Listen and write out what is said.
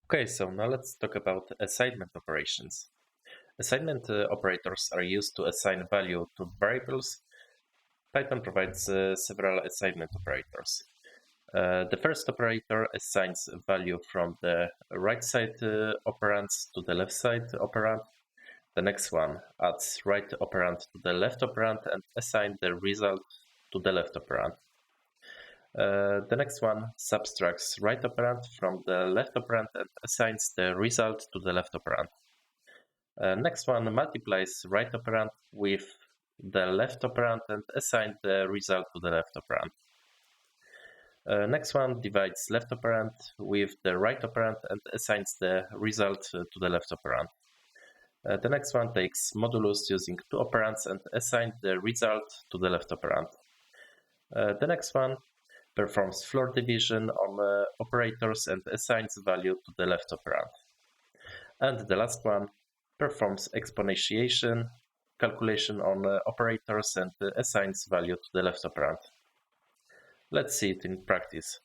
Okay, so now let's talk about assignment operations. Assignment operators are used to assign value to variables. Python provides several assignment operators. The first operator assigns value from the right side operands to the left side operand. The next one adds right operand to the left operand and assigns the result to the left operand. The next one subtracts right operand from the left operand and assigns the result to the left operand. Next one multiplies right operand with the left operand and assigns the result to the left operand. Next one divides left operand with the right operand and assigns the result to the left operand. The next one takes modulus using two operands and assigns the result to the left operand. The next one performs floor division on operators and assigns value to the left operand. And the last one performs exponentiation calculation on operators and assigns value to the left operand. Let's see it in practice.